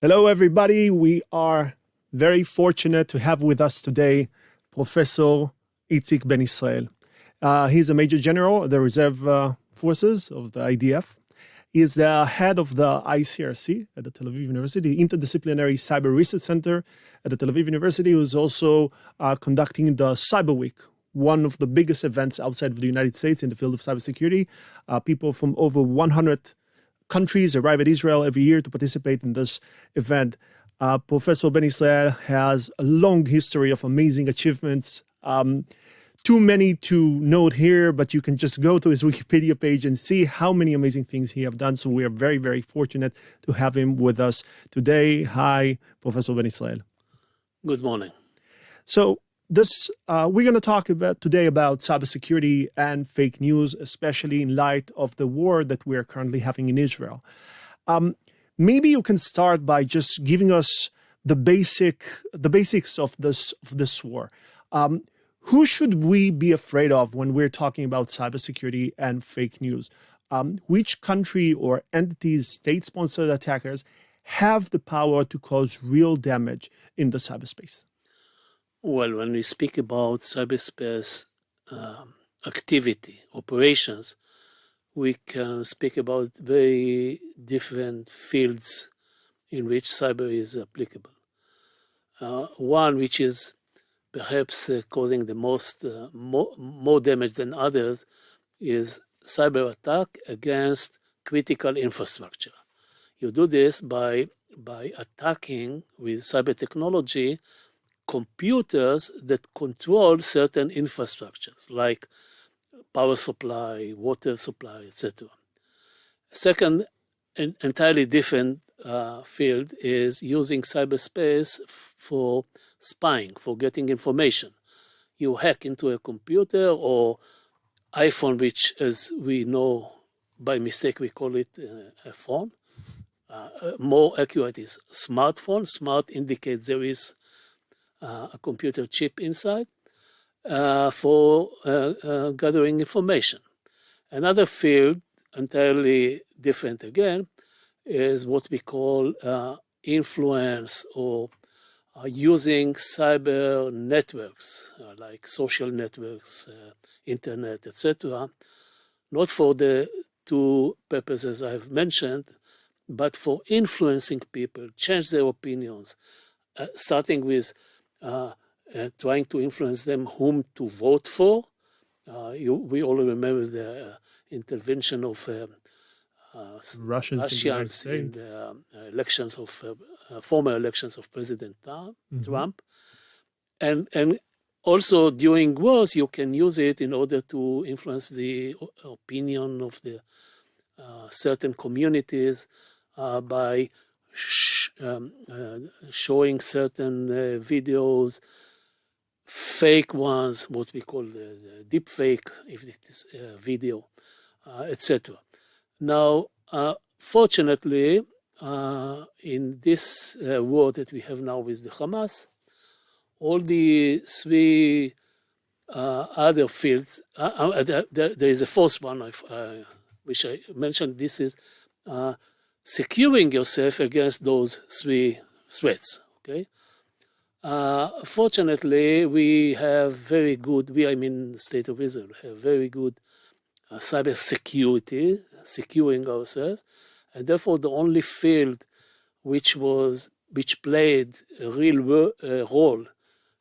Hello, everybody. We are very fortunate to have with us today Professor Itzik Ben Israel. He's a Major General of the Reserve Forces of the IDF. He is the head of the ICRC at the Tel Aviv University, Interdisciplinary Cyber Research Center at the Tel Aviv University, who's also conducting the Cyber Week, one of the biggest events outside of the United States in the field of cybersecurity. People from over 100 countries arrive at Israel every year to participate in this event. Professor Ben Israel has a long history of amazing achievements. Too many to note here, but you can just go to his Wikipedia page and see how many amazing things he has done. So we are very, very fortunate to have him with us today. Hi, Professor Ben Israel. Good morning. So we're going to talk today about cybersecurity and fake news, especially in light of the war that we are currently having in Israel. Maybe you can start by just giving us the basics of this war. Who should we be afraid of when we're talking about cybersecurity and fake news? Which country or entities, state-sponsored attackers, have the power to cause real damage in the cyberspace? Well, when we speak about cyberspace activity, operations, we can speak about very different fields in which cyber is applicable. One which is perhaps causing the more damage than others is cyber attack against critical infrastructure. You do this by attacking with cyber technology computers that control certain infrastructures like power supply, water supply, etc. Second, an entirely different field is using cyberspace for spying, for getting information. You hack into a computer or iPhone, which, as we know, by mistake we call it a phone. More accurate is smartphone. Smart indicates there is a computer chip inside for gathering information. Another field, entirely different again, is what we call influence or using cyber networks like social networks, internet, etc., not for the two purposes I've mentioned, but for influencing people, change their opinions, starting with trying to influence them whom to vote for. We all remember the intervention of Russians in the elections of former elections of President Trump, and also during wars you can use it in order to influence the opinion of the certain communities by showing certain videos, fake ones, what we call the deep fake, if it is video, etc. Now, fortunately, in this war that we have now with the Hamas, all the three other fields, there is a fourth one, which I mentioned. This is securing yourself against those three threats, okay? Fortunately, we have very good, I mean State of Israel, have very good cyber security, securing ourselves, and therefore the only field which played a real role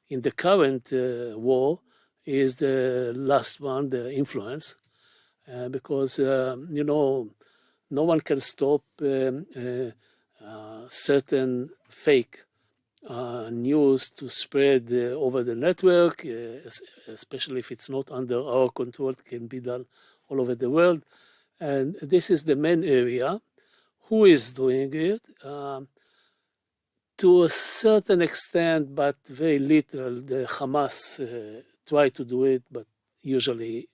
in the current war is the last one, the influence, because, no one can stop certain fake news to spread over the network, especially if it's not under our control. It can be done all over the world. And this is the main area. Who is doing it? To a certain extent, but very little, the Hamas try to do it, but usually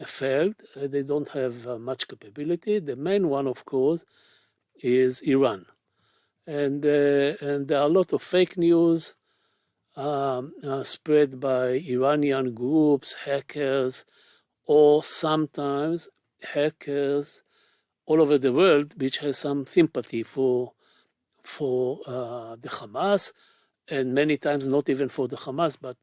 failed. They don't have much capability. The main one, of course, is Iran. And there are a lot of fake news spread by Iranian groups, hackers, or sometimes hackers all over the world, which has some sympathy for for the Hamas, and many times not even for the Hamas, but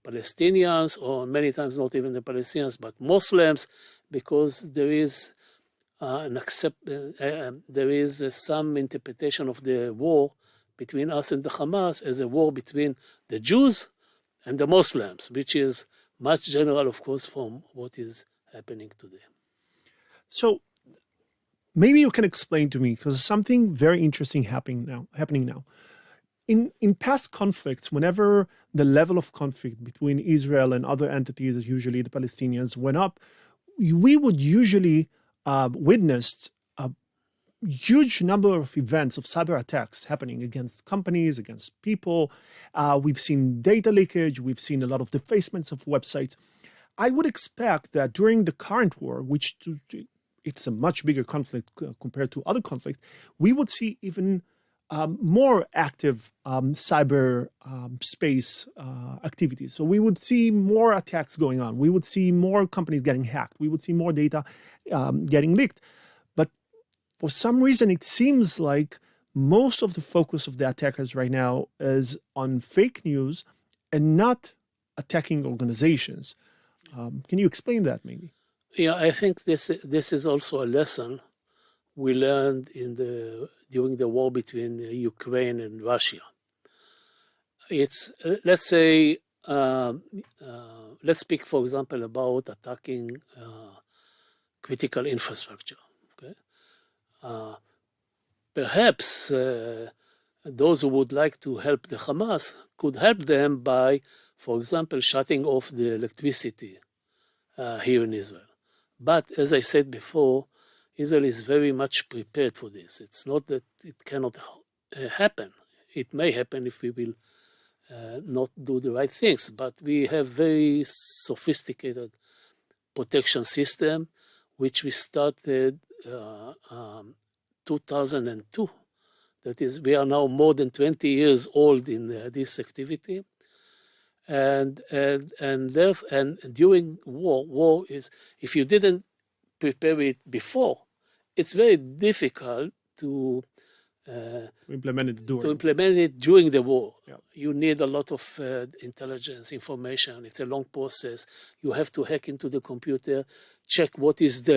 Palestinians, or many times not even the Palestinians, but Muslims, because there is there is some interpretation of the war between us and the Hamas as a war between the Jews and the Muslims, which is much general, of course, from what is happening today. So maybe you can explain to me, because something very interesting happening now. In past conflicts, whenever the level of conflict between Israel and other entities, usually the Palestinians, went up, we would usually witness a huge number of events of cyber attacks happening against companies, against people. We've seen data leakage. We've seen a lot of defacements of websites. I would expect that during the current war, which it's a much bigger conflict compared to other conflicts, we would see even more active cyber space activities. So we would see more attacks going on. We would see more companies getting hacked. We would see more data getting leaked. But for some reason, it seems like most of the focus of the attackers right now is on fake news and not attacking organizations. Can you explain that maybe? Yeah, I think this is also a lesson we learned during the war between Ukraine and Russia. It's let's say let's speak, for example, about attacking critical infrastructure. Okay, perhaps those who would like to help the Hamas could help them by, for example, shutting off the electricity here in Israel. But as I said before, Israel is very much prepared for this. It's not that it cannot happen. It may happen if we will not do the right things, but we have very sophisticated protection system, which we started 2002. That is, we are now more than 20 years old in this activity. And during war is, if you didn't prepare it before, it's very difficult to implement it during the war. Yeah. You need a lot of intelligence, information. It's a long process. You have to hack into the computer, check what is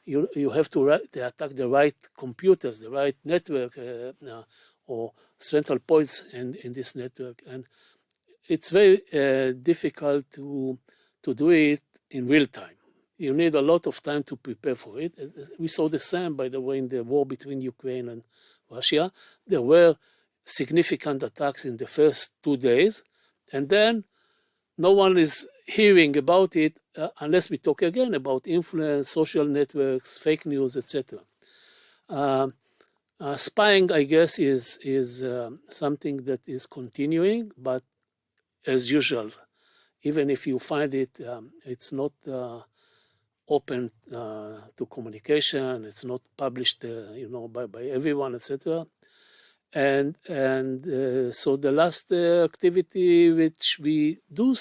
you have to attack the right computers, the right network, or central points in this network. And it's very difficult to do it in real time. You need a lot of time to prepare for it. We saw the same, by the way, in the war between Ukraine and Russia. There were significant attacks in the first 2 days, and then no one is hearing about it unless we talk again about influence, social networks, fake news, etc. Spying, I guess, is something that is continuing, but as usual, even if you find it, it's not open to communication. It's not published, by everyone, etc. And so the last activity which we do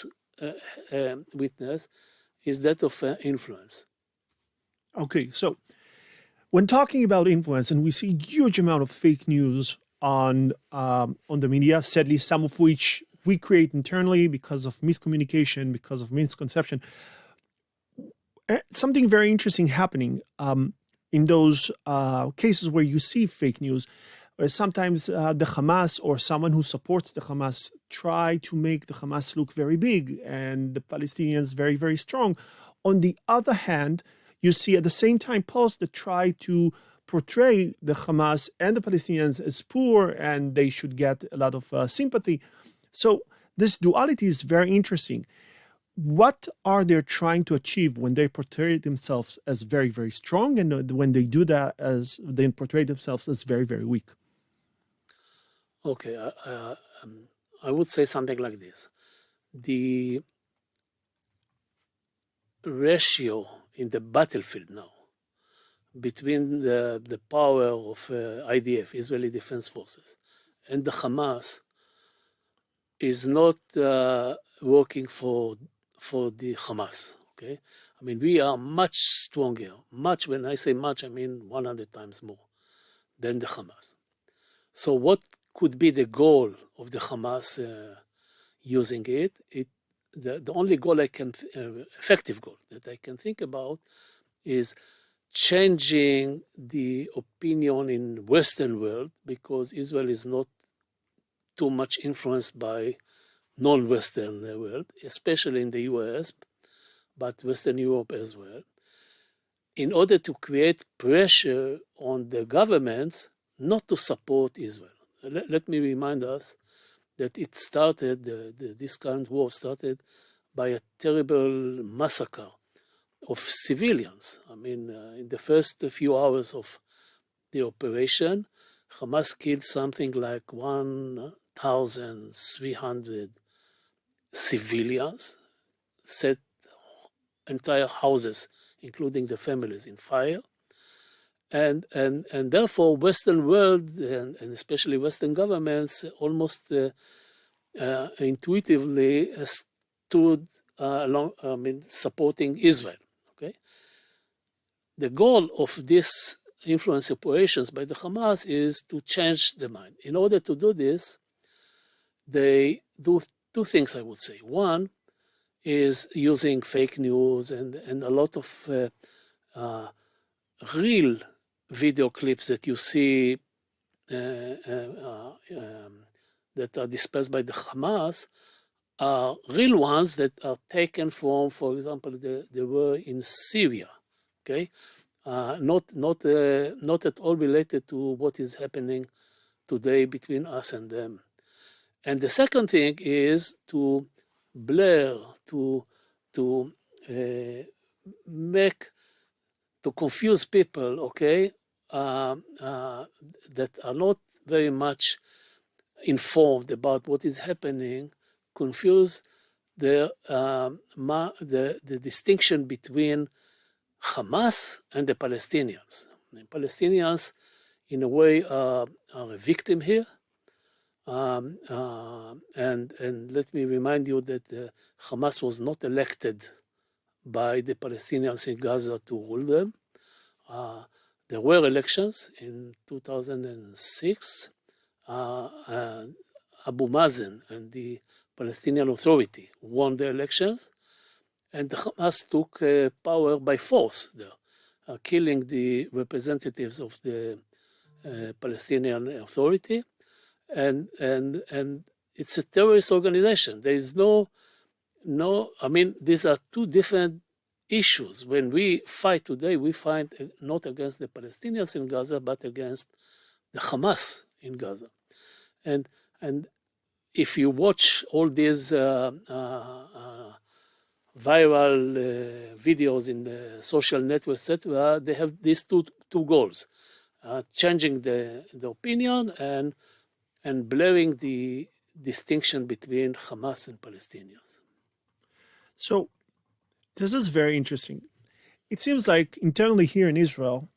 witness is that of influence. Okay, so when talking about influence, and we see huge amount of fake news on the media, sadly, some of which we create internally because of miscommunication, because of misconception. Something very interesting happening in those cases where you see fake news, where sometimes the Hamas or someone who supports the Hamas try to make the Hamas look very big and the Palestinians very, very strong. On the other hand, you see at the same time posts that try to portray the Hamas and the Palestinians as poor and they should get a lot of sympathy. So this duality is very interesting. What are they trying to achieve when they portray themselves as very, very strong, and when they do that as they portray themselves as very, very weak? Okay, I would say something like this. The ratio in the battlefield now between the power of IDF, Israeli Defense Forces, and the Hamas is not working for the Hamas. Okay, we are much stronger. Much, when I say much, I mean 100 times more than the Hamas. So what could be the goal of the Hamas using it? The only goal effective goal that I can think about is changing the opinion in Western world, because Israel is not too much influenced by non-Western world, especially in the US, but Western Europe as well, in order to create pressure on the governments not to support Israel. Let me remind us that it started, this current war started by a terrible massacre of civilians. I mean, in the first few hours of the operation, Hamas killed something like 1,300 civilians, set entire houses, including the families, in fire. And therefore, Western world, and especially Western governments, almost intuitively stood supporting Israel. Okay, the goal of this influence operations by the Hamas is to change the mind. In order to do this, they do two things, I would say. One is using fake news and a lot of real video clips that you see that are dispersed by the Hamas are real ones that are taken from, for example, the war in Syria. Okay, not at all related to what is happening today between us and them. And the second thing is to blur, to confuse people, okay, that are not very much informed about what is happening, confuse the distinction between Hamas and the Palestinians. The Palestinians, in a way, are a victim here. And let me remind you that Hamas was not elected by the Palestinians in Gaza to rule them. There were elections in 2006. Abu Mazen and the Palestinian Authority won the elections, and the Hamas took power by force there, killing the representatives of the Palestinian Authority, and it's a terrorist organization. There is no. I mean, these are two different issues. When we fight today, we fight not against the Palestinians in Gaza, but against the Hamas in Gaza. And if you watch all these viral videos in the social networks, etc., they have these two goals: changing the opinion and blurring the distinction between Hamas and Palestinians. So this is very interesting. It seems like internally here in Israel,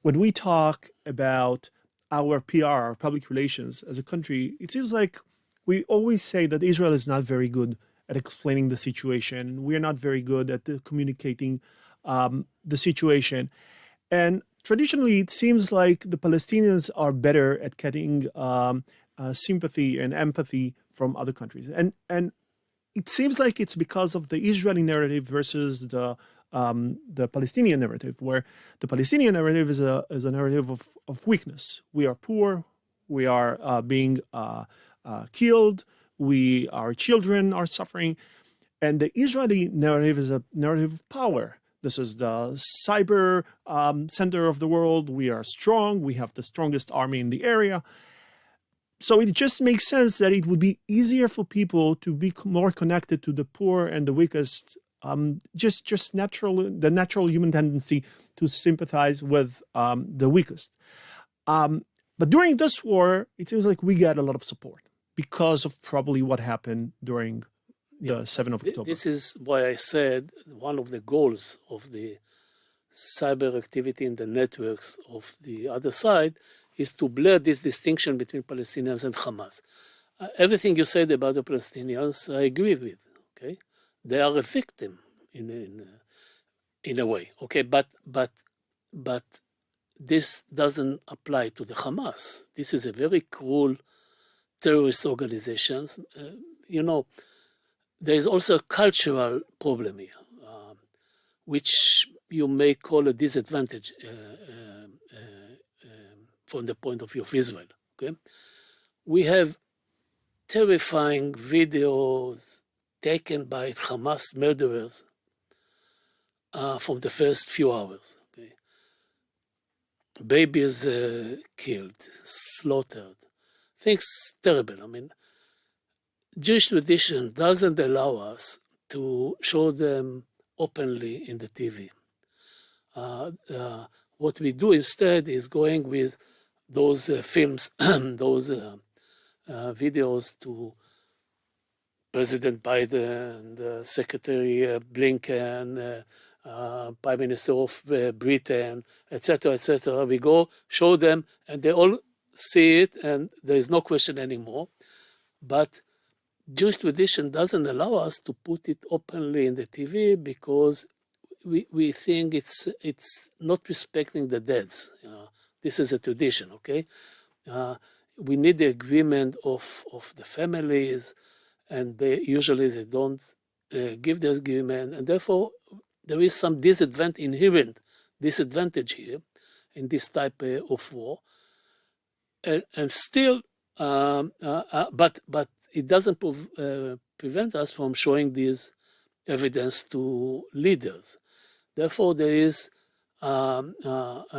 when we talk about our PR, our public relations as a country, it seems like we always say that Israel is not very good at explaining the situation. We are not very good at communicating the situation. And traditionally, it seems like the Palestinians are better at getting sympathy and empathy from other countries. And it seems like it's because of the Israeli narrative versus the Palestinian narrative, where the Palestinian narrative is a narrative of weakness. We are poor, we are being killed, our children are suffering, and the Israeli narrative is a narrative of power. This is the cyber center of the world. We are strong. We have the strongest army in the area. So it just makes sense that it would be easier for people to be more connected to the poor and the weakest. Just the natural human tendency to sympathize with the weakest. But during this war, it seems like we got a lot of support because of probably what happened during the 7th of October. This is why I said one of the goals of the cyber activity in the networks of the other side is to blur this distinction between Palestinians and Hamas. Everything you said about the Palestinians, I agree with. Okay, they are a victim in a way. Okay, but this doesn't apply to the Hamas. This is a very cruel terrorist organization. There is also a cultural problem here, which you may call a disadvantage from the point of view of Israel. Okay, we have terrifying videos taken by Hamas murderers from the first few hours. Okay, babies killed, slaughtered, things terrible. I mean, Jewish tradition doesn't allow us to show them openly in the TV. What we do instead is going with those films, those videos to President Biden, Secretary Blinken, Prime Minister of Britain, etc., etc. We go, show them, and they all see it, and there is no question anymore. But Jewish tradition doesn't allow us to put it openly in the TV because we think it's not respecting the deads. This is a tradition, okay? We need the agreement of the families, and usually they don't give the agreement, and therefore there is some inherent disadvantage here in this type of war, and still, but it doesn't prevent us from showing this evidence to leaders. Therefore, there is a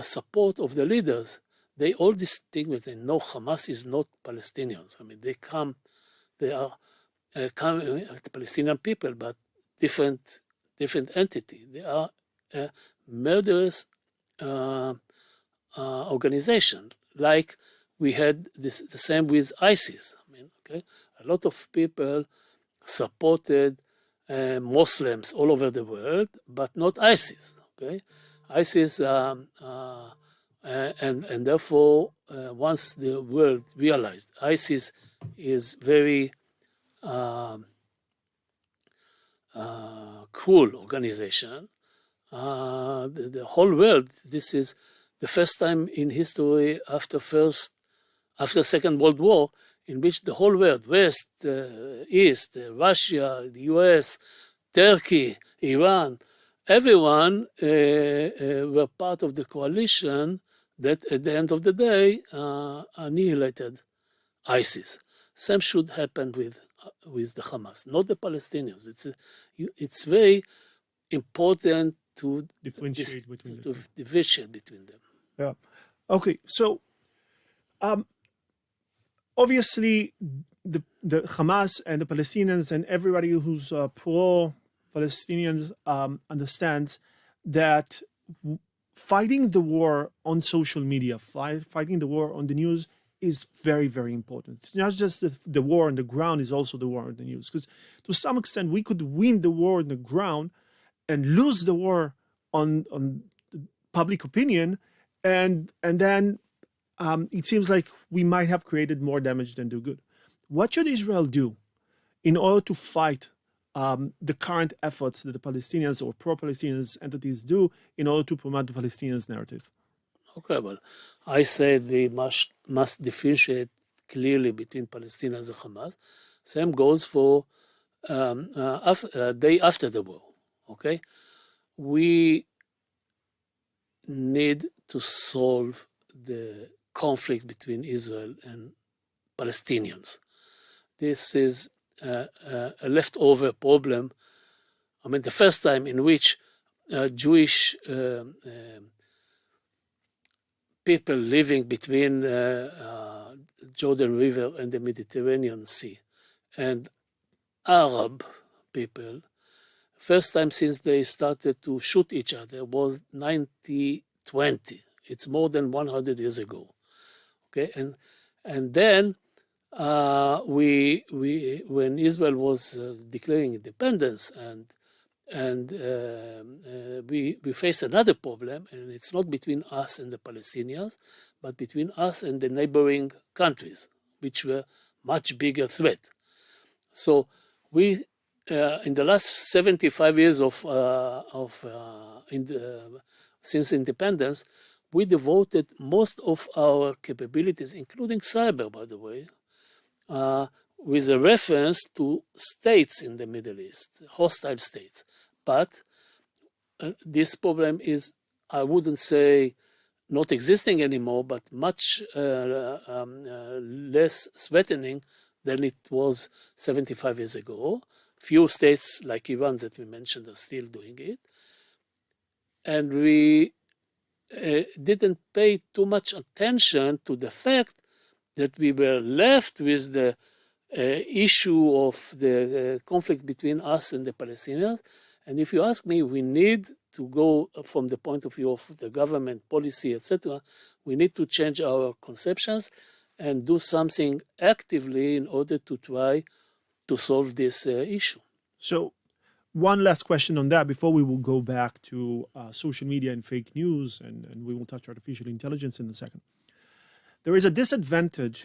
support of the leaders. They all distinguish and know Hamas is not Palestinians. I mean, they are Palestinian people, but different entity. They are a murderous organization, like we had the same with ISIS. I mean, okay, a lot of people supported Muslims all over the world, but not ISIS. Okay, ISIS, and therefore, once the world realized ISIS is very cruel organization, the whole world. This is the first time in history after Second World War in which the whole world, West, East, Russia, the US, Turkey, Iran, everyone were part of the coalition that at the end of the day annihilated ISIS. Same should happen with the Hamas, not the Palestinians. It's very important to differentiate between them. Yeah. Okay. So, obviously, the Hamas and the Palestinians and everybody who's pro-Palestinians understands that fighting the war on social media, fighting the war on the news is very, very important. It's not just the war on the ground, it's also the war on the news. Because to some extent, we could win the war on the ground and lose the war on public opinion, and then it seems like we might have created more damage than do good. What should Israel do in order to fight the current efforts that the Palestinians or pro-Palestinians entities do in order to promote the Palestinians' narrative? Okay, well, I said we must differentiate clearly between Palestinians and Hamas. Same goes for day after the war. Okay, we need to solve the conflict between Israel and Palestinians. This is a leftover problem. I mean, the first time in which Jewish people living between Jordan River and the Mediterranean Sea and Arab people, first time since they started to shoot each other was 1920. It's more than 100 years ago. Okay, and then when Israel was declaring independence and we faced another problem, and it's not between us and the Palestinians, but between us and the neighboring countries, which were much bigger threat. So we, in the last 75 years since independence, we devoted most of our capabilities, including cyber, by the way, with a reference to states in the Middle East, hostile states. But this problem is, I wouldn't say not existing anymore, but much less threatening than it was 75 years ago. Few states like Iran that we mentioned are still doing it. And we didn't pay too much attention to the fact that we were left with the issue of the conflict between us and the Palestinians. And if you ask me, we need to go from the point of view of the government policy, etc. We need to change our conceptions and do something actively in order to try to solve this issue. So one last question on that before we will go back to social media and fake news, and we will touch artificial intelligence in a second. There is a disadvantage.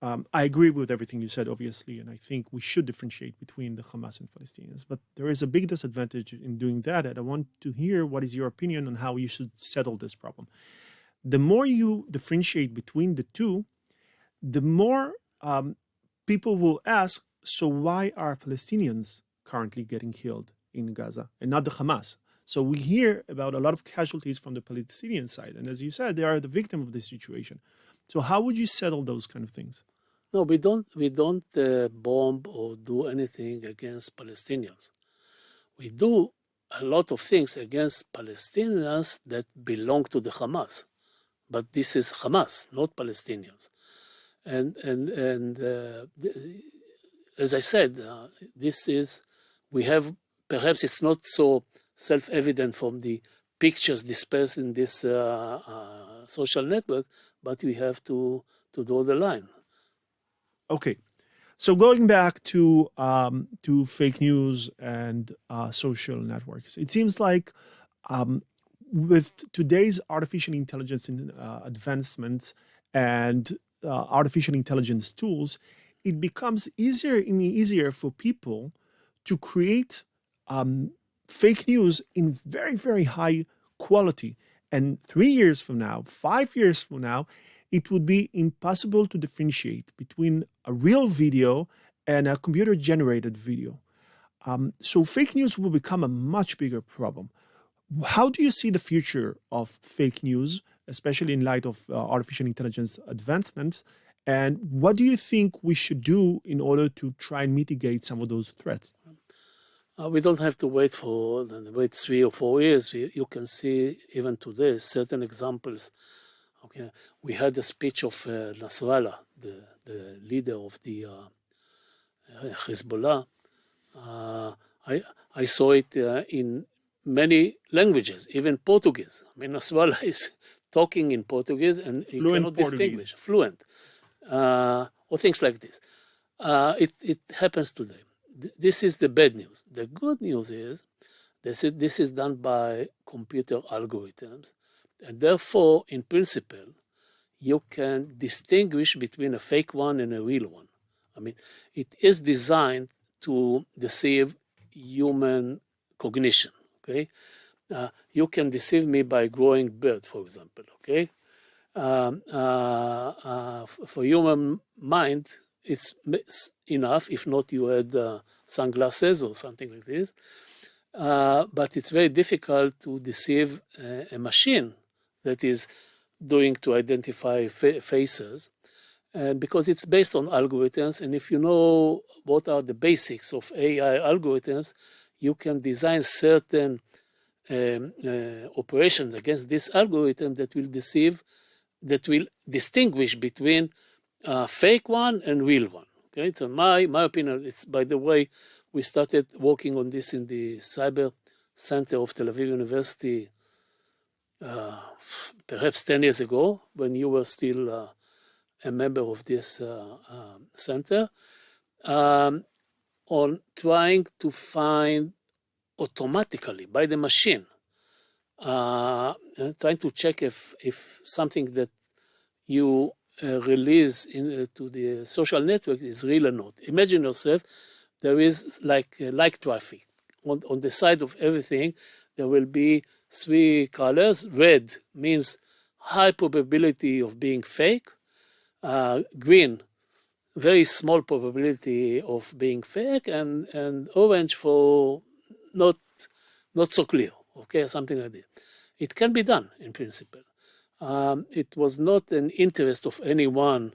I agree with everything you said, obviously, and I think we should differentiate between the Hamas and Palestinians. But there is a big disadvantage in doing that, and I want to hear what is your opinion on how you should settle this problem. The more you differentiate between the two, the more people will ask, so why are Palestinians currently getting killed in Gaza and not the Hamas? So we hear about a lot of casualties from the Palestinian side. And as you said, they are the victim of this situation. So how would you settle those kind of things? No, we don't bomb or do anything against Palestinians. We do a lot of things against Palestinians that belong to the Hamas. But this is Hamas, not Palestinians. And as I said, we have, perhaps it's not so self-evident from the pictures dispersed in this social network, but we have to draw the line. Okay, so going back to fake news and social networks, it seems like with today's artificial intelligence advancements and artificial intelligence tools, it becomes easier and easier for people to create fake news in very, very high quality. And 3 years from now, 5 years from now, it would be impossible to differentiate between a real video and a computer-generated video. So fake news will become a much bigger problem. How do you see the future of fake news, especially in light of artificial intelligence advancements? And what do you think we should do in order to try and mitigate some of those threats? We don't have to wait 3 or 4 years. You can see even today certain examples. Okay, we had the speech of Nasrallah, the leader of the Hezbollah. I saw it in many languages, even Portuguese. I mean, Nasrallah is talking in Portuguese and he cannot distinguish. Fluent. Or things like this. It happens today. This is the bad news. The good news is this is done by computer algorithms, and therefore, in principle, you can distinguish between a fake one and a real one. I mean, it is designed to deceive human cognition, okay? You can deceive me by growing beard, for example, okay? For human mind, it's enough if not you had sunglasses or something like this. But it's very difficult to deceive a machine that is doing to identify faces, because it's based on algorithms. And if you know what are the basics of AI algorithms, you can design certain operations against this algorithm that will distinguish between fake one and real one. Okay, so my opinion, it's, by the way, we started working on this in the Cyber Center of Tel Aviv University perhaps 10 years ago, when you were still a member of this center, on trying to find automatically by the machine, trying to check if something that you release to the social network is real or not. Imagine yourself, there is like traffic. On the side of everything, there will be 3 colors. Red means high probability of being fake, green, very small probability of being fake, and orange for not so clear, okay, something like that. It can be done in principle. It was not an interest of anyone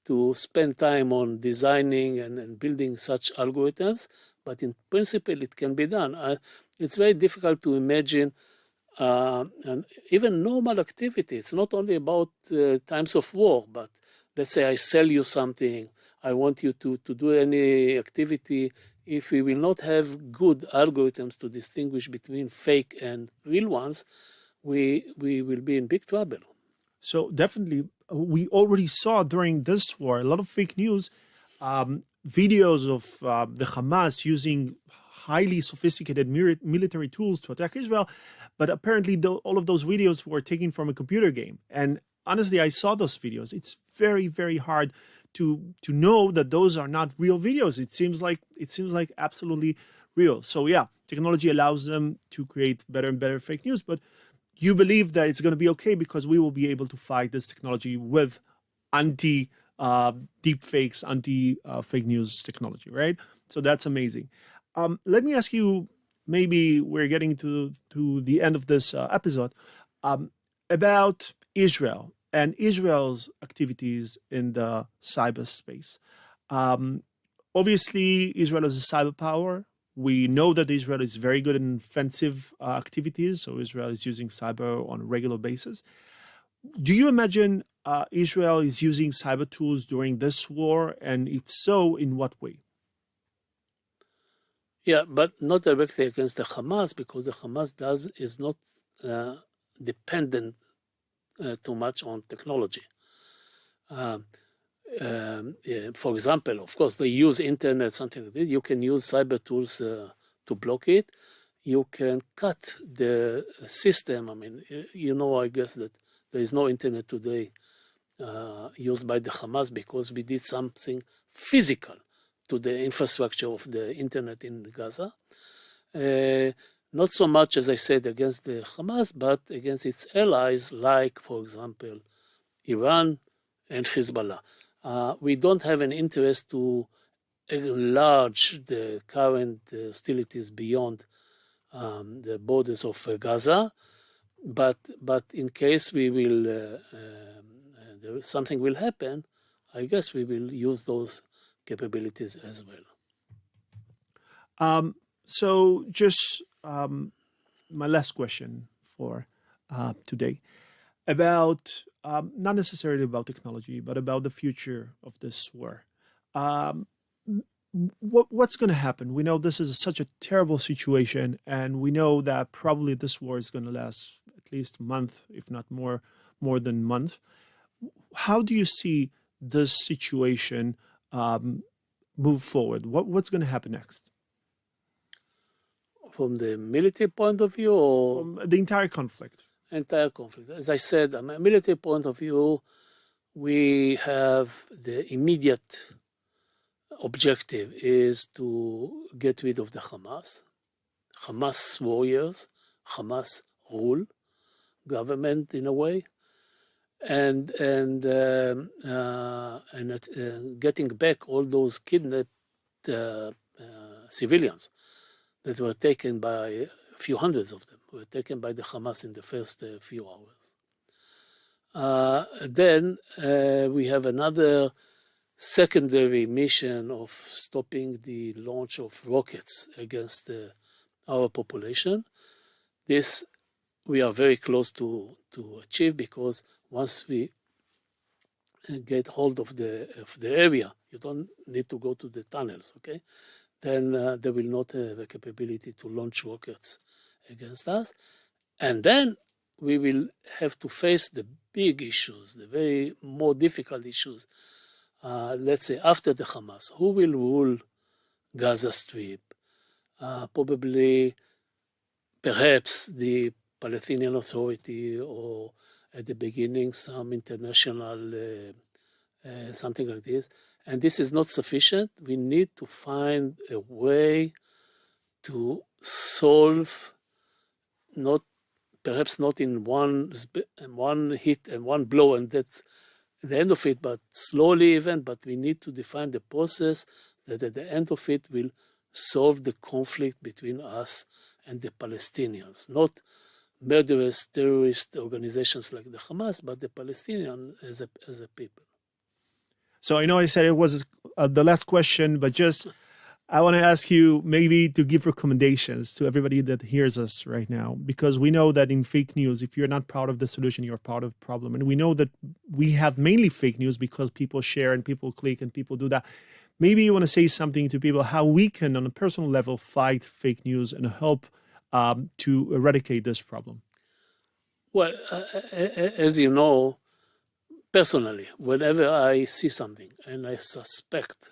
to spend time on designing and building such algorithms, but in principle it can be done. It's very difficult to imagine and even normal activity. It's not only about times of war, but let's say I sell you something, I want you to do any activity. If we will not have good algorithms to distinguish between fake and real ones, we will be in big trouble. So definitely, we already saw during this war a lot of fake news, videos of the Hamas using highly sophisticated military tools to attack Israel. But apparently, all of those videos were taken from a computer game. And honestly, I saw those videos. It's very, very hard to know that those are not real videos. It seems like absolutely real. So yeah, technology allows them to create better and better fake news. But you believe that it's going to be okay because we will be able to fight this technology with anti deep fakes, anti fake news technology, right? So that's amazing. Let me ask you, maybe we're getting to the end of this episode, about Israel and Israel's activities in the cyberspace. Obviously, Israel is a cyber power. We know that Israel is very good in offensive activities, so Israel is using cyber on a regular basis. Do you imagine Israel is using cyber tools during this war, and if so, in what way? Yeah, but not directly against the Hamas, because the Hamas is not dependent too much on technology. For example, of course, they use internet, something like that. You can use cyber tools to block it. You can cut the system. I mean, I guess that there is no internet today used by the Hamas because we did something physical to the infrastructure of the internet in Gaza. Not so much, as I said, against the Hamas, but against its allies, like, for example, Iran and Hezbollah. We don't have an interest to enlarge the current hostilities beyond the borders of Gaza, but in case we will something will happen, I guess we will use those capabilities as well. So just my last question for today, about not necessarily about technology, but about the future of this war. What's going to happen? We know this is such a terrible situation, and we know that probably this war is going to last at least a month, if not more than a month. How do you see this situation move forward? What's going to happen next? From the military point of view, or from the entire conflict? Entire conflict. As I said, from a military point of view, we have the immediate objective is to get rid of the Hamas warriors, Hamas rule, government in a way, and getting back all those kidnapped civilians that were taken by a few hundreds of them, were taken by the Hamas in the first few hours. Then we have another secondary mission of stopping the launch of rockets against our population. This we are very close to achieve, because once we get hold of the area, you don't need to go to the tunnels, okay? Then they will not have the capability to launch rockets against us. And then we will have to face the big issues, the very more difficult issues. Let's say after the Hamas, who will rule Gaza Strip? Probably, perhaps the Palestinian Authority, or at the beginning some international, something like this. And this is not sufficient. We need to find a way to solve, not perhaps not in one hit and one blow, and that's the end of it, but slowly even. But we need to define the process that at the end of it will solve the conflict between us and the Palestinians, not murderous terrorist organizations like the Hamas, but the Palestinian as a people. So I know I said it was the last question, but just I want to ask you maybe to give recommendations to everybody that hears us right now, because we know that in fake news, if you're not part of the solution, you're part of the problem. And we know that we have mainly fake news because people share and people click and people do that. Maybe you want to say something to people how we can, on a personal level, fight fake news and help to eradicate this problem. Well, as you know, personally, whenever I see something and I suspect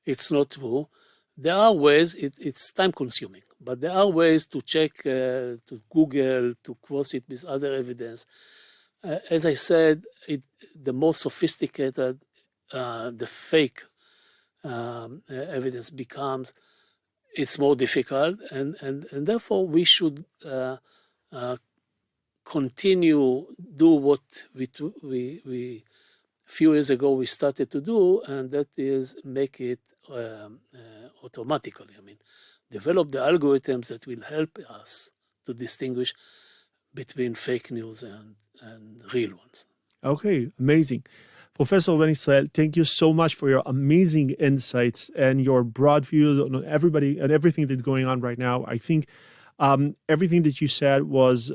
it's not true, there are ways, it's time consuming, but there are ways to check, to Google, to cross it with other evidence. As I said, the more sophisticated the fake evidence becomes, it's more difficult, and therefore we should continue do what we few years ago we started to do, and that is make it automatically. I mean, develop the algorithms that will help us to distinguish between fake news and real ones. Okay, amazing. Professor Menny Barzilay, thank you so much for your amazing insights and your broad view on everybody and everything that's going on right now. I think everything that you said was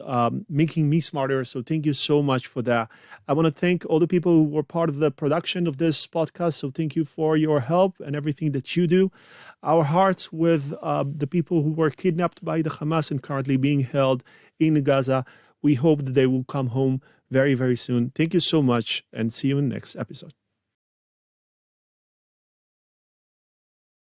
making me smarter. So thank you so much for that. I want to thank all the people who were part of the production of this podcast. So thank you for your help and everything that you do. Our hearts with the people who were kidnapped by the Hamas and currently being held in Gaza. We hope that they will come home very, very soon. Thank you so much and see you in the next episode.